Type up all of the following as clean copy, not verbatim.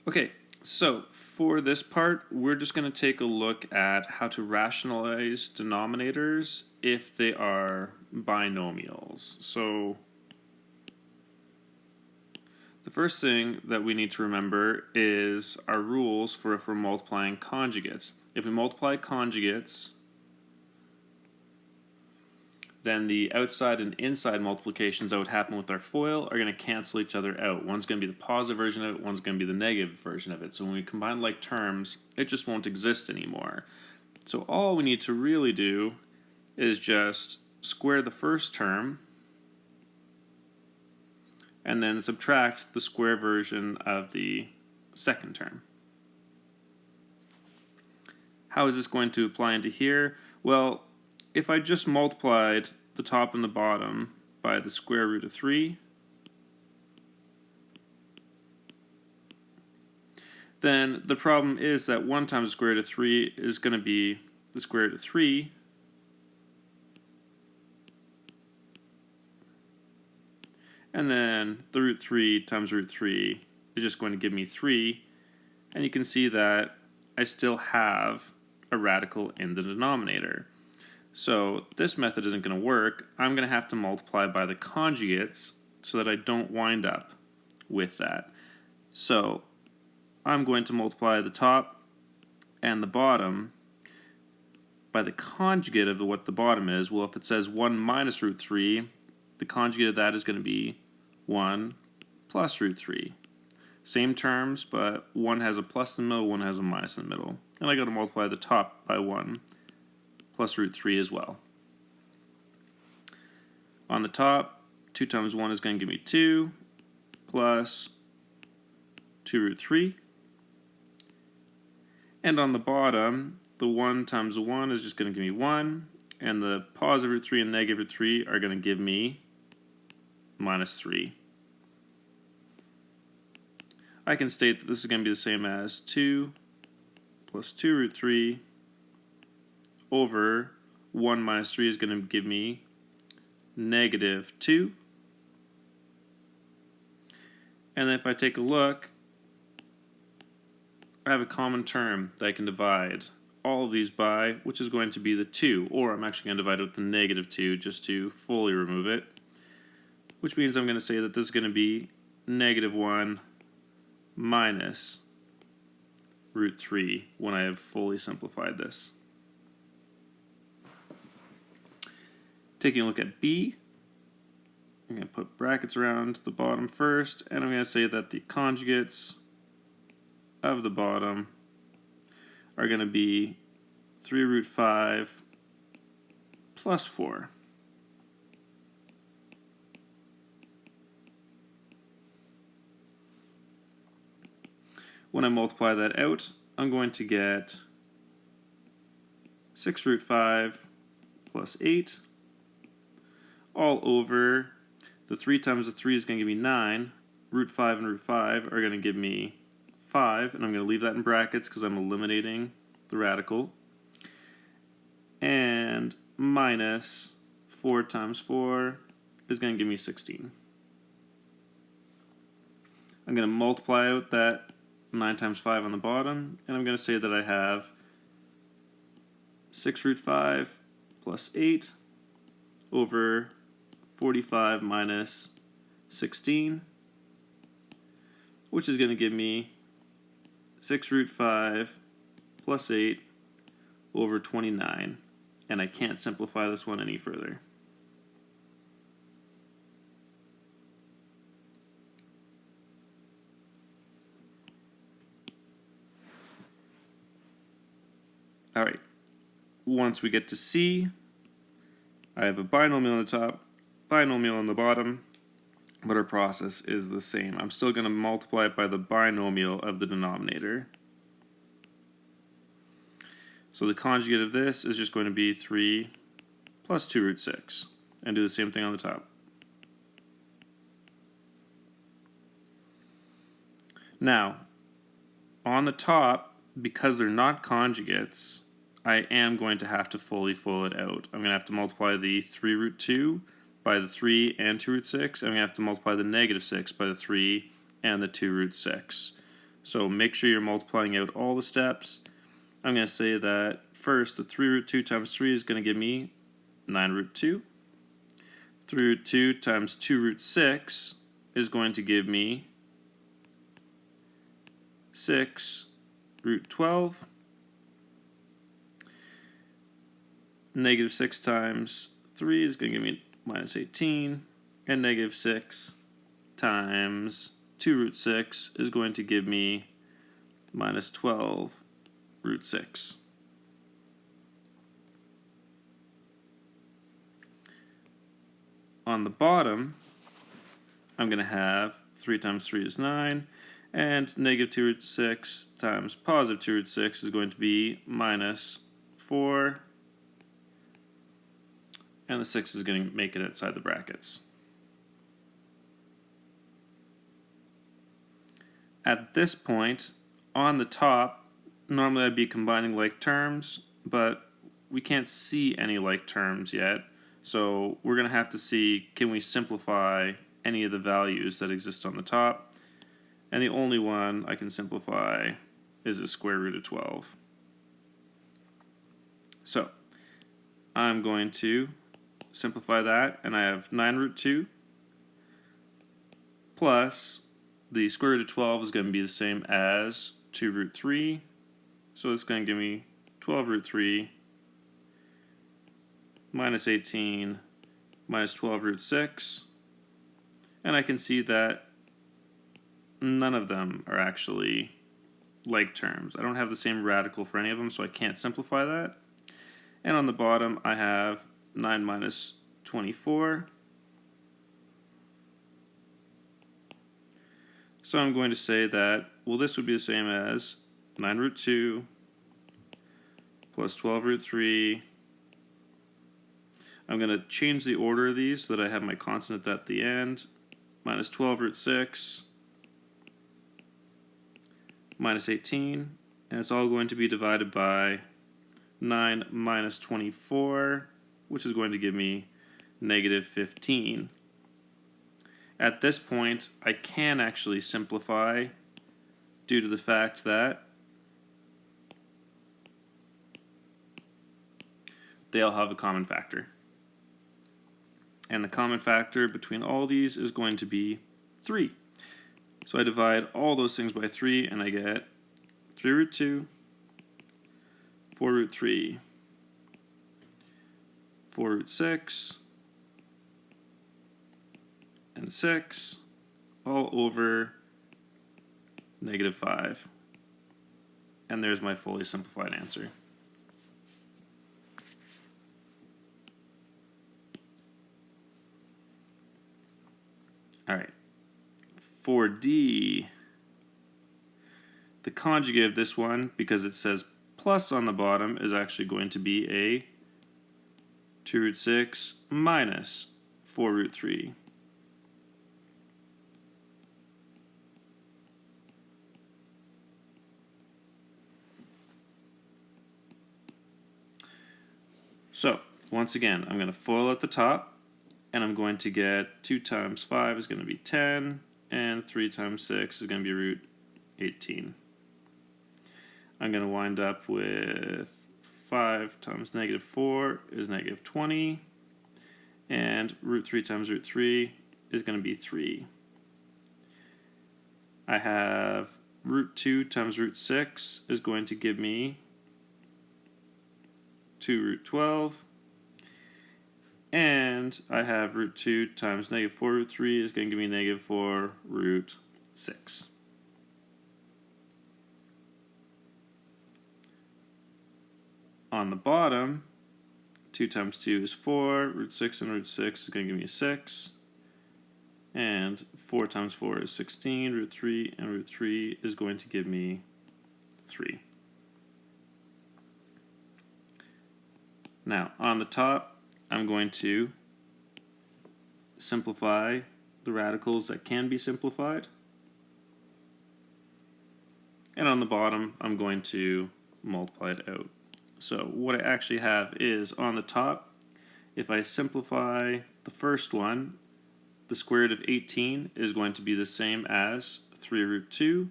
Okay, so for this part, we're just going to take a look at how to rationalize denominators if they are binomials. So the first thing that we need to remember is our rules for if we're multiplying conjugates. If we multiply conjugates, then the outside and inside multiplications that would happen with our FOIL are going to cancel each other out. One's going to be the positive version of it, one's going to be the negative version of it. So when we combine like terms, it just won't exist anymore. So all we need to really do is just square the first term and then subtract the square version of the second term. How is this going to apply into here? Well, if I just multiplied the top and the bottom by the square root of 3, then the problem is that 1 times the square root of 3 is going to be the square root of 3, and then the root 3 times root 3 is just going to give me 3, and you can see that I still have a radical in the denominator. So this method isn't going to work. I'm going to have to multiply by the conjugates so that I don't wind up with that. So I'm going to multiply the top and the bottom by the conjugate of what the bottom is. Well, if it says 1 minus root 3, the conjugate of that is going to be 1 plus root 3. Same terms, but one has a plus in the middle, one has a minus in the middle. And I got to multiply the top by 1 plus root 3 as well. On the top, 2 times 1 is going to give me 2 plus 2 root 3. And on the bottom, the 1 times the 1 is just going to give me 1, and the positive root 3 and negative root 3 are going to give me minus 3. I can state that this is going to be the same as 2 plus 2 root 3 over 1 minus 3 is going to give me negative 2. And then if I take a look, I have a common term that I can divide all of these by, which is going to be the 2, or I'm actually going to divide it with the negative 2 just to fully remove it, which means I'm going to say that this is going to be negative 1 minus root 3 when I have fully simplified this. Taking a look at B, I'm going to put brackets around the bottom first, and I'm going to say that the conjugates of the bottom are going to be 3 root 5 plus 4. When I multiply that out, I'm going to get 6 root 5 plus 8 all over the 3 times the 3 is going to give me 9. Root 5 and root 5 are going to give me 5, and I'm going to leave that in brackets because I'm eliminating the radical. And minus 4 times 4 is going to give me 16. I'm going to multiply out that 9 times 5 on the bottom, and I'm going to say that I have 6 root 5 plus 8 over 45 minus 16, which is going to give me 6 root 5 plus 8 over 29, and I can't simplify this one any further. Alright, once we get to C, I have a binomial on the top, binomial on the bottom, but our process is the same. I'm still going to multiply it by the binomial of the denominator. So the conjugate of this is just going to be 3 plus 2 root 6, and do the same thing on the top. Now, on the top, because they're not conjugates, I am going to have to fully FOIL it out. I'm going to have to multiply the 3 root 2 by the 3 and 2 root 6. I'm going to have to multiply the negative 6 by the 3 and the 2 root 6. So make sure you're multiplying out all the steps. I'm going to say that first the 3 root 2 times 3 is going to give me 9 root 2. 3 root 2 times 2 root 6 is going to give me 6 root 12. Negative 6 times 3 is going to give me minus 18. And negative 6 times 2 root 6 is going to give me minus 12 root 6. On the bottom, I'm going to have 3 times 3 is 9, and negative 2 root 6 times positive 2 root 6 is going to be minus 4, and the 6 is going to make it outside the brackets. At this point, on the top, normally I'd be combining like terms, but we can't see any like terms yet. So we're going to have to see, can we simplify any of the values that exist on the top? And the only one I can simplify is the square root of 12. So I'm going to simplify that, and I have 9 root 2 plus the square root of 12 is going to be the same as 2 root 3. So it's going to give me 12 root 3 minus 18 minus 12 root 6. And I can see that none of them are actually like terms. I don't have the same radical for any of them, so I can't simplify that. And on the bottom, I have 9 minus 24. So I'm going to say that, well, this would be the same as 9 root 2 plus 12 root 3. I'm going to change the order of these so that I have my constant at the end. Minus 12 root 6 minus 18. And it's all going to be divided by 9 minus 24, which is going to give me negative 15. At this point, I can actually simplify due to the fact that they all have a common factor. And the common factor between all these is going to be 3. So I divide all those things by 3, and I get 3 root 2, 4 root 3, 4 root 6, and 6, all over negative 5. And there's my fully simplified answer. All right. For D, the conjugate of this one, because it says plus on the bottom, is actually going to be a 2 root 6 minus 4 root 3. So, once again, I'm going to FOIL at the top, and I'm going to get 2 times 5 is going to be 10, and 3 times 6 is going to be root 18. I'm going to wind up with 5 times negative 4 is negative 20, and root 3 times root 3 is going to be 3. I have root 2 times root 6 is going to give me 2 root 12, and I have root 2 times negative 4 root 3 is going to give me negative 4 root 6. On the bottom, 2 times 2 is 4, root 6 and root 6 is going to give me 6, and 4 times 4 is 16, root 3 and root 3 is going to give me 3. Now, on the top, I'm going to simplify the radicals that can be simplified. And on the bottom, I'm going to multiply it out. So what I actually have is, on the top, if I simplify the first one, the square root of 18 is going to be the same as 3 root 2,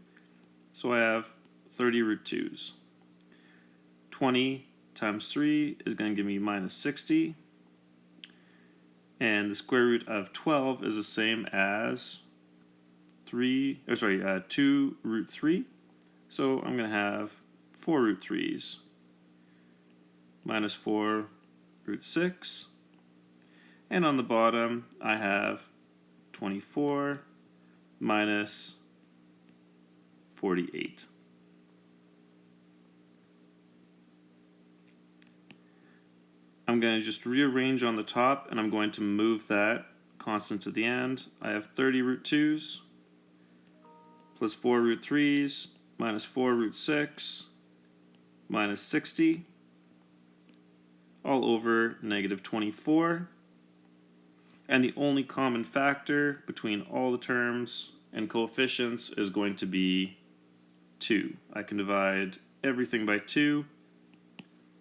So I have 30 root 2's. 20 times 3 is going to give me minus 60. And the square root of 12 is the same as 2 root 3. So I'm going to have 4 root 3's minus 4 root 6. And on the bottom, I have 24 minus 48. I'm going to just rearrange on the top, and I'm going to move that constant to the end. I have 30 root 2's plus 4 root 3's minus 4 root 6 minus 60 all over negative 24. And the only common factor between all the terms and coefficients is going to be 2. I can divide everything by 2.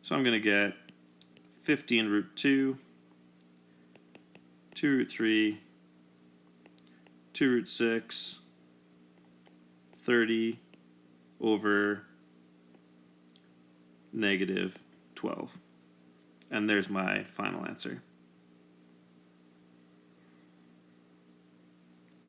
So I'm going to get 15 root 2, 2 root 3, 2 root 6, 30 over negative 12. And there's my final answer.